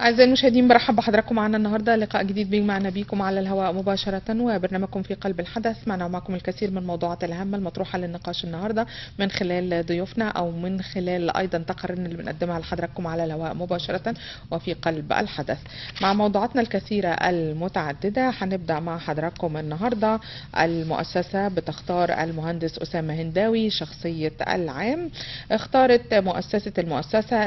أعزائي المشاهدين، برحب بحضراتكم معنا النهارده لقاء جديد بيجمعنا بيكم على الهواء مباشرة وبرنامجكم في قلب الحدث. معنا ومعكم الكثير من الموضوعات الهامة المطروحة للنقاش النهارده من خلال ضيوفنا أو من خلال أيضا تقاريرنا اللي بنقدمها لحضراتكم على الهواء مباشرة وفي قلب الحدث. مع موضوعاتنا الكثيرة المتعددة هنبدأ مع حضراتكم النهارده. المؤسسة بتختار المهندس أسامة هنداوي شخصية العام. اختارت المؤسسة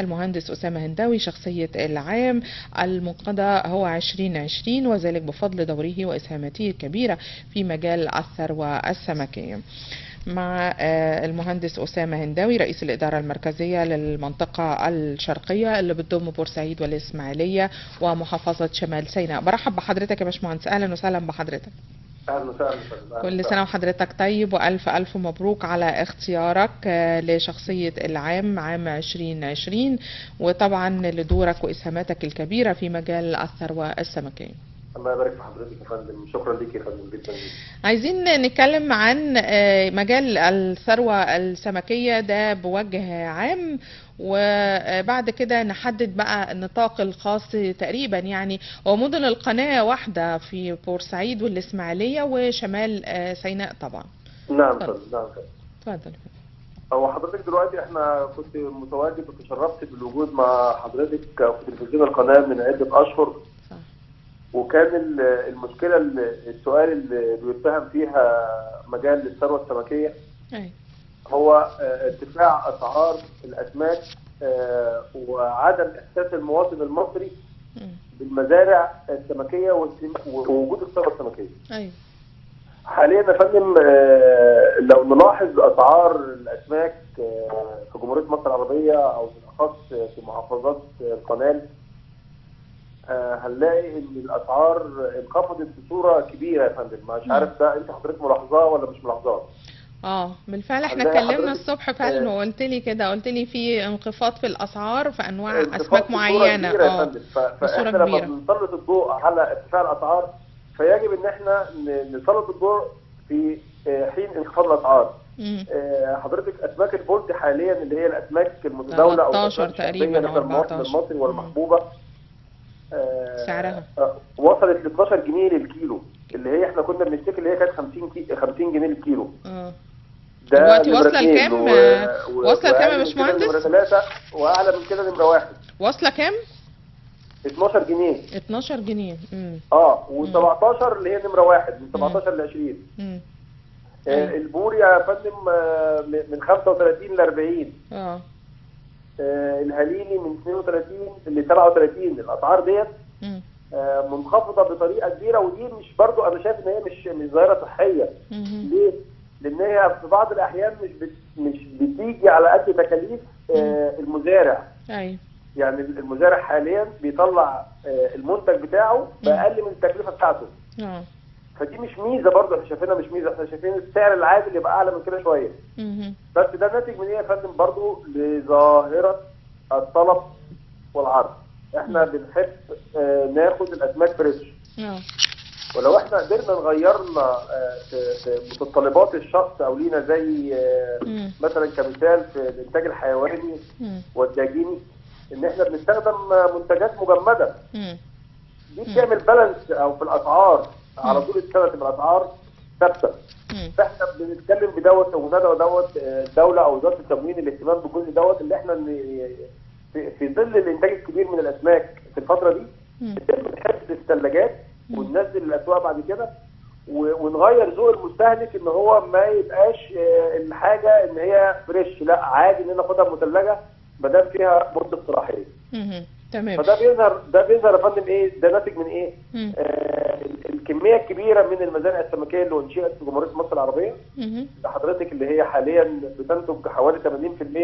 المهندس أسامة هنداوي شخصية العام. المنقذ هو 2020 وذلك بفضل دوره وإسهاماته الكبيرة في مجال الثروة السمكية. مع المهندس أسامة هنداوي رئيس الإدارة المركزية للمنطقة الشرقية اللي بتضم بورسعيد والإسماعيلية ومحافظة شمال سيناء. برحب بحضرتك يا باشمهندس، أهلا وسهلا بحضرتك. اهلا وسهلا. كل سنة وحضرتك طيب وألف ألف مبروك على اختيارك لشخصية العام عام 2020 وطبعا لدورك وإسهاماتك الكبيرة في مجال الثروة السمكية. الله يبارك في حضرتك يا فندم، شكرا ليك يا فندم جدا. عايزين نتكلم عن مجال الثروة السمكية ده بوجه عام، وبعد كده نحدد بقى النطاق الخاص تقريبا. يعني هو مدن القناة واحدة في بورسعيد والإسماعيلية وشمال سيناء طبعا. نعم فندم، نعم فندم. اتفضل. هو حضرتك دلوقتي احنا كنت متواجد وتشرفت بالوجود مع حضرتك في تلفزيون القناة من عدة أشهر. صح. وكان المشكلة السؤال اللي بيتهم فيها مجال الثروة السمكية هو ارتفاع أسعار الأسماك وعدم إحساس المواطن المصري بالمزارع السمكية ووجود الثروة السمكية. أيوة. حاليا يا فندم لو نلاحظ اسعار الاسماك في جمهوريه مصر العربيه او بالاخص في محافظات القناه هنلاقي ان الاسعار انخفضت بصوره كبيره يا فندم. مش عارف ده انت حضرتك ملاحظاه ولا مش ملاحظاه؟ بالفعل احنا اتكلمنا الصبح فعلا وقلت لي كده، قلت لي في انخفاض في الاسعار في انواع اسماك معينه. كبيرة يا فندم. فاحنا لما بنسلط الضوء على ارتفاع الاسعار فيجب ان احنا نسلط الضوء في حين انخفاض الاسعار. حضرتك اسماك البولت حاليا اللي هي الاسماك المتداوله او 13 تقريبا او 14 المواطن المصري والمحبوبه سعرها وصلت ل 12 جنيه للكيلو، اللي هي احنا كنا بنشتكي اللي هي كانت 50 جنيه للكيلو. دلوقتي واصله لكام؟ واصله لكام يا باشمهندس؟ نمره 3 واعلى من كده نمره 1. واصله كام؟ 12 جنيه. 12 جنيه. و17 اللي هي نمره 1 من 17 ل 20. البوري يا فندم من 35 ل 40. الهليلي من 32 ل 37. الاسعار ديت منخفضه بطريقه كبيره، ودي مش برضو انا شايف ان هي مش ظاهره صحيه. ليه؟ لان هي في بعض الاحيان مش بتيجي على قد تكاليف المزارع. ايوه. يعني المزارع حاليا بيطلع المنتج بتاعه باقل من التكلفه بتاعته. فدي مش ميزه برضه احنا شايفينها مش ميزه، احنا شايفين السعر العادل يبقى اعلى من كده شويه. بس ده ناتج من ايه يا فندم؟ برضه لظاهره الطلب والعرض. احنا بنحب ناخد الاسماك فريش. ولو احنا قدرنا نغيرنا في متطلبات الشخص او لينا زي مثلا كمثال في الانتاج الحيواني والداجيني ان احنا بنستخدم منتجات مجمده. دي بتعمل بالانس او في الاسعار على طول السنه تبقى الاسعار ثابته. فاحنا بنتكلم بدوت وندعو دوت الدوله او وزاره التموين الاهتمام بالجزء دوت اللي احنا في ظل الانتاج الكبير من الاسماك في الفتره دي نتم حفظ الثلاجات وننزل الاسواق بعد كده ونغير ذوق المستهلك ان هو ما يبقاش الحاجه ان هي فريش، لا عادي ان انا اخدها مثلجه ما دام فيها مده صلاحيه. تمام. فده بيظهر يا فندم ايه؟ ده ناتج من ايه؟ الكميه الكبيره من المزارع السمكيه اللي انشئت في جمهوريه مصر العربيه. حضرتك اللي هي حاليا بتنتج حوالي 80%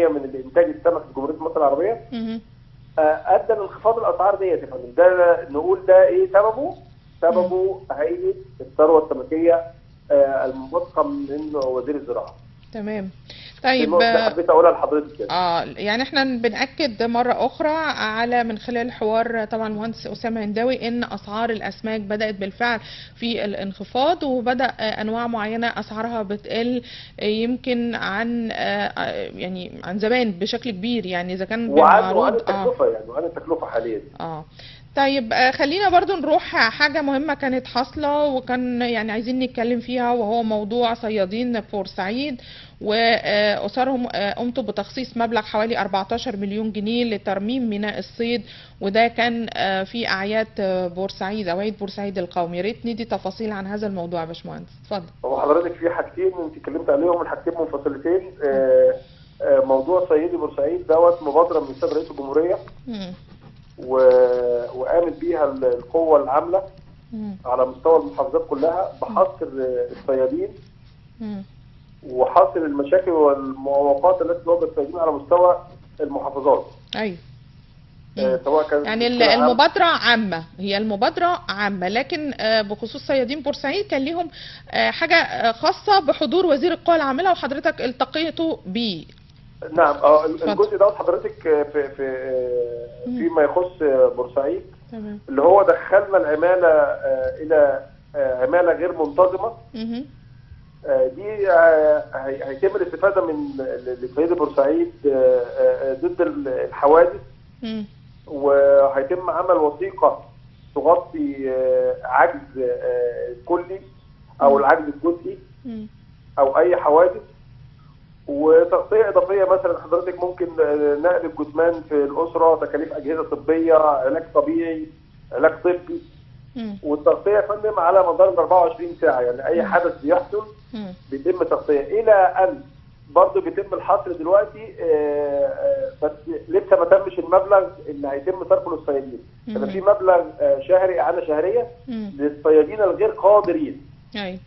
من الانتاج السمك في جمهوريه مصر العربيه. ادى لانخفاض الاسعار ديت يا فندم. ده نقول ده ايه سببه؟ سببه هيئه الثروه السمكيه المنبثقه من وزير الزراعه. تمام. طيب حبيت اقولها لحضرتك كده. يعني احنا بنأكد مرة أخرى على من خلال حوار طبعا المهندس أسامة هنداوي إن أسعار الأسماك بدأت بالفعل في الانخفاض، وبدأ أنواع معينة أسعارها بتقل يمكن عن عن زمان بشكل كبير. يعني إذا كان وعن التكلفة يعني وعن التكلفة حاليا. طيب خلينا برضو نروح حاجة مهمة كانت حاصلة وكان يعني عايزين نتكلم فيها، وهو موضوع صيادين بورسعيد وأسرهم. قمتوا بتخصيص مبلغ حوالي 14 مليون جنيه لترميم ميناء الصيد، وده كان في أعياد بورسعيد أو عيد بورسعيد القومي. يا ريت ندي تفاصيل عن هذا الموضوع يا باشمهندس، اتفضل. هو حضرتك في حاجتين انت اتكلمت عليهم، الحاجتين منفصلتين. موضوع صيادي بورسعيد دوت مبادره من السيد رئيس الجمهوريه وقامت بيها القوه العامله على مستوى المحافظات كلها بحصر الصيادين وحصر المشاكل والمعوقات التي تواجه الصيادين على مستوى المحافظات. ايوه. سواء كانت يعني المبادرة عامة، هي المبادرة عامة، لكن بخصوص صيادين بورسعيد كان ليهم حاجة خاصة بحضور وزير القوى العاملة وحضرتك التقيتوا بيه. نعم. الجزء دوت حضرتك فيما يخص بورسعيد. تمام. اللي هو دخلنا العمالة إلى عمالة غير منتظمة. دي هيتم الاستفادة من لصيادي بورسعيد ضد الحوادث، وهيتم عمل وثيقة تغطي عجز كلي أو العجز الجزئي أو أي حوادث، وتغطية إضافية مثلا حضرتك ممكن نقل الجثمان في الأسرة، تكاليف أجهزة طبية، علاج طبيعي، علاج طبي. والتغطية يا فندم على مدار 24 ساعة، يعني أي حدث بيحصل بيتم تغطية، إلى أن برضه بيتم الحصر دلوقتي بس لسه ما تمش المبلغ اللي هيتم صرفه للصيادين. يعني في مبلغ شهري، إعانة شهرية للصيادين الغير قادرين. أيوه.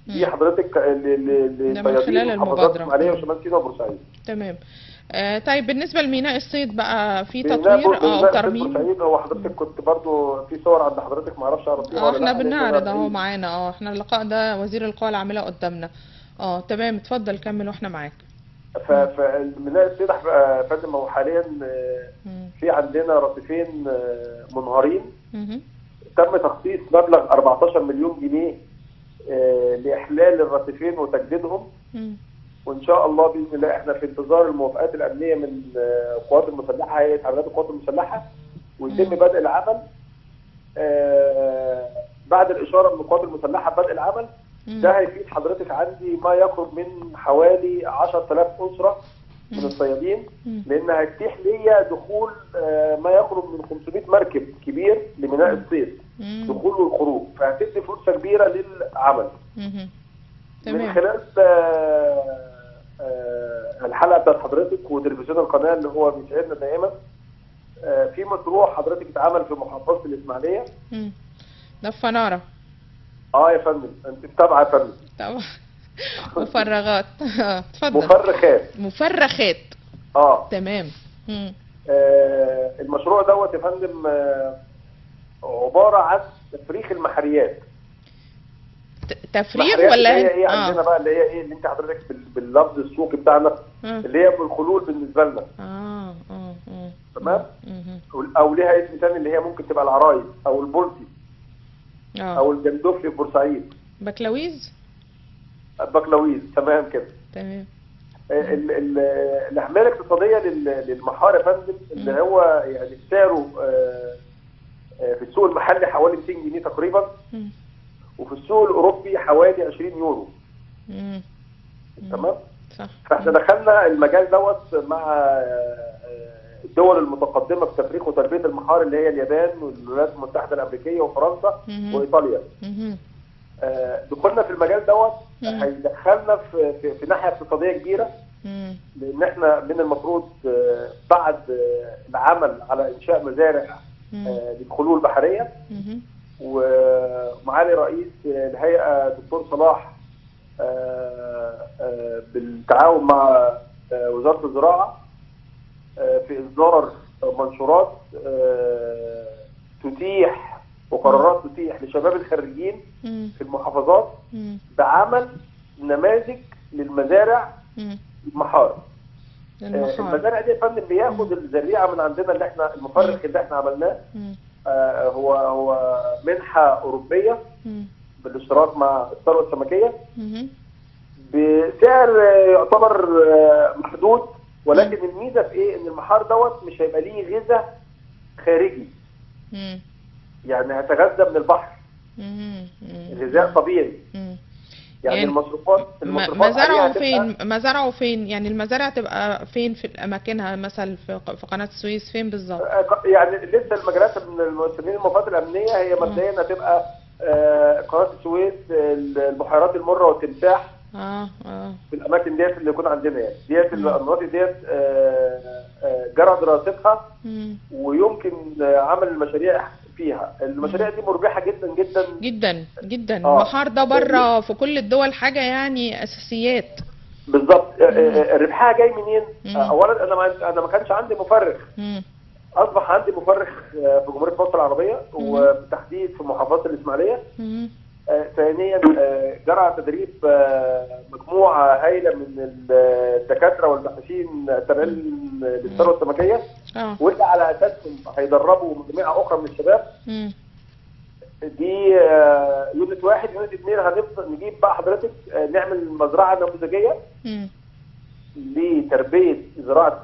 دي حضرتك لصيادين محافظات الإسماعيلية وشمال سيناء وبورسعيد. تمام. طيب بالنسبة لميناء الصيد بقى في تطوير أو ترميم؟ بورسعيد هو حضرتك كنت برضو في صور عند حضرتك ما اعرفش عرفتيها ولا لا. احنا بنعرض اهو معانا. احنا اللقاء ده وزير القوى العاملة قدامنا. تمام، اتفضل كمل واحنا معاك. فميناء الصيد يا فندم هو حاليا في عندنا رصيفين منهارين. تم تخصيص مبلغ 14 مليون جنيه لإحلال الرصيفين وتجديدهم. وإن شاء الله بإذن الله إحنا في انتظار الموافقات الأمنية من القوات المسلحة، هيئة عمليات القوات المسلحة، ويتم بدء العمل. بعد الإشارة من القوات المسلحة بدء العمل ده هيفيد حضرتك عندي ما يقرب من حوالي 10,000 أسرة من الصيادين، لأن هيتيح ليا دخول ما يقرب من 500 مركب كبير لميناء الصيد، دخول والخروج، فهتدي فرصة كبيرة للعمل. من خلال الحلقة بتاعت حضرتك وتلفزيون القناة اللي هو بيسعدنا دائما، في مشروع حضرتك اتعمل في محافظة الإسماعيلية. ده في فنارة. يا فندم انت متابعة يا فندم. طبعا. مفرغات. اتفضل. مفرخات. تمام. المشروع دوت يا فندم عبارة عن تفريخ المحاريات. تفريغ ولا اللي هي ايه عندنا بقى، اللي هي ايه اللي انت حضرتك باللفظ السوقي بتاعنا اللي هي بالخلول بالنسبه لنا. تمام. او ليها اسم ثاني اللي هي ممكن تبقى العرايس او البلطي او الجندوفلي في بورسعيد. بكلاويز. تمام كده. تمام. الاهميه الاقتصاديه للمحار يا فندم اللي هو يعني سعره في السوق المحلي حوالي 200 جنيه تقريبا، وفي السوق الاوروبي حوالي 20 يورو. تمام. صح. فاحنا دخلنا المجال دوت مع الدول المتقدمه في تفريخ وتربيه المحار اللي هي اليابان والولايات المتحده الامريكيه وفرنسا وايطاليا. دخلنا في المجال دوت هيدخلنا في ناحيه اقتصاديه كبيره، لان احنا من المفروض بعد العمل على انشاء مزارع للخلول البحريه، ومعالي رئيس الهيئه دكتور صلاح بالتعاون مع وزاره الزراعه في اصدار منشورات تتيح وقرارات تتيح لشباب الخريجين في المحافظات بعمل نماذج للمزارع المحار. المزارع دي يا فندم بياخد الزريعه من عندنا اللي احنا المفرخ اللي احنا عملناه، هو منحه اوروبيه بالاشتراك مع الثروه السمكيه بسعر يعتبر محدود، ولكن الميزه في ايه؟ ان المحار دوت مش هيبقى ليه غذاء خارجي، يعني هتغذى من البحر، غذاء طبيعي. يعني المصروفات مزارعه فين؟ مزارعه فين؟ يعني المزارع تبقى فين في اماكنها، مثلا في قناه السويس فين بالظبط؟ يعني لسه المجالات من المسؤولين المفاوضات الامنيه هي مبدئيا هتبقى قناه السويس، البحيرات المره والتمساح. في الاماكن ديت اللي يكون عندنا، يعني ديت المناطق ديت جرى دراستها ويمكن عمل المشاريع فيها. المشاريع دي مربحه جدا جدا جدا جدا. المحار ده بره في كل الدول حاجه يعني اساسيات. بالظبط. ربحها جاي منين؟ اولا انا ما كانش عندي مفرخ، اصبح عندي مفرخ في جمهوريه مصر العربيه وبالتحديد في محافظه الاسماعيليه. ثانيا جرى تدريب مجموعه هائله من الدكاتره والباحثين للثروه السمكيه، واللي على اساسهم هيدربوا مجموعه اخرى من الشباب. دي يونت 1. يونت 2 هنبدا نجيب بقى حضرتك نعمل مزرعه نموذجيه لتربيه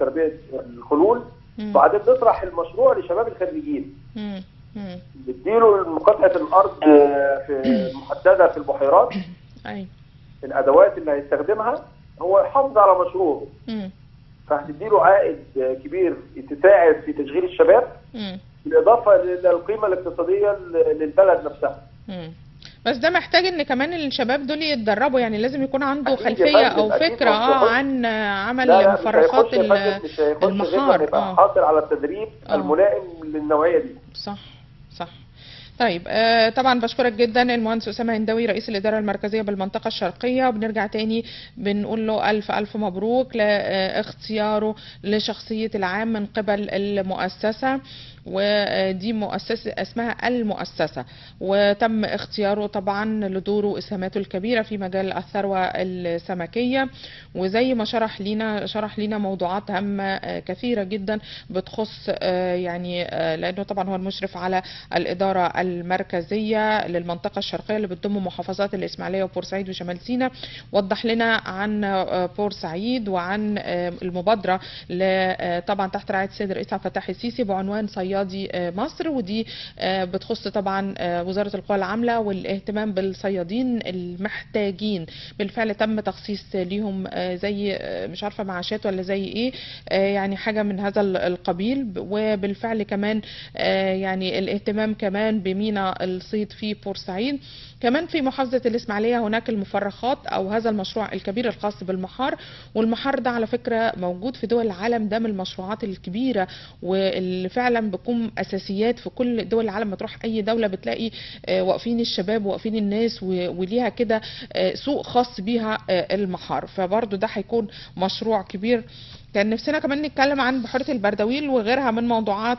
تربيه الخلول، وبعدين نطرح المشروع لشباب الخريجين. نديله قطعه الارض في محدده في البحيرات، الادوات اللي هيستخدمها، هو يحافظ على مشروعه، فهتديله عائد كبير تساعد في تشغيل الشباب، بالاضافه للقيمه الاقتصاديه للبلد نفسها. بس ده محتاج ان كمان الشباب دول يتدربوا، يعني لازم يكون عنده خلفيه او فكره عن عمل مفرخات المحار. يبقى حاصل على التدريب الملائم للنوعيه دي. صح. طيب طبعا بشكرك جدا المهندس أسامة هنداوي رئيس الإدارة المركزية بالمنطقة الشرقية، وبنرجع تاني بنقول له ألف مبروك لاختياره لشخصية العام من قبل المؤسسة، ودي مؤسسة اسمها المؤسسة، وتم اختياره طبعا لدوره واسهاماته الكبيرة في مجال الثروة السمكية، وزي ما شرح لينا موضوعات هامة كثيرة جدا بتخص يعني لأنه طبعا هو المشرف على الإدارة المركزية للمنطقة الشرقية اللي بتضم محافظات الإسماعيلية وبورسعيد وشمال سيناء. وضح لنا عن بورسعيد وعن المبادرة طبعا تحت رعاية السيد الرئيس عبد الفتاح السيسي بعنوان صيادي مصر، ودي بتخص طبعا وزارة القوى العاملة والاهتمام بالصيادين المحتاجين. بالفعل تم تخصيص ليهم زي مش عارفة معاشات ولا زي ايه، يعني حاجة من هذا القبيل، وبالفعل كمان يعني الاهتمام كمان بميناء الصيد في بورسعيد. كمان في محافظة الإسماعيلية هناك المفرخات أو هذا المشروع الكبير الخاص بالمحار، والمحار ده على فكرة موجود في دول العالم، ده من المشروعات الكبيرة واللي فعلا بيكون أساسيات في كل دول العالم. ما تروح أي دولة بتلاقي واقفين الشباب واقفين الناس وليها كده سوق خاص بيها المحار، فبرضه ده هيكون مشروع كبير. كان نفسنا كمان نتكلم عن بحيرة البردويل وغيرها من موضوعات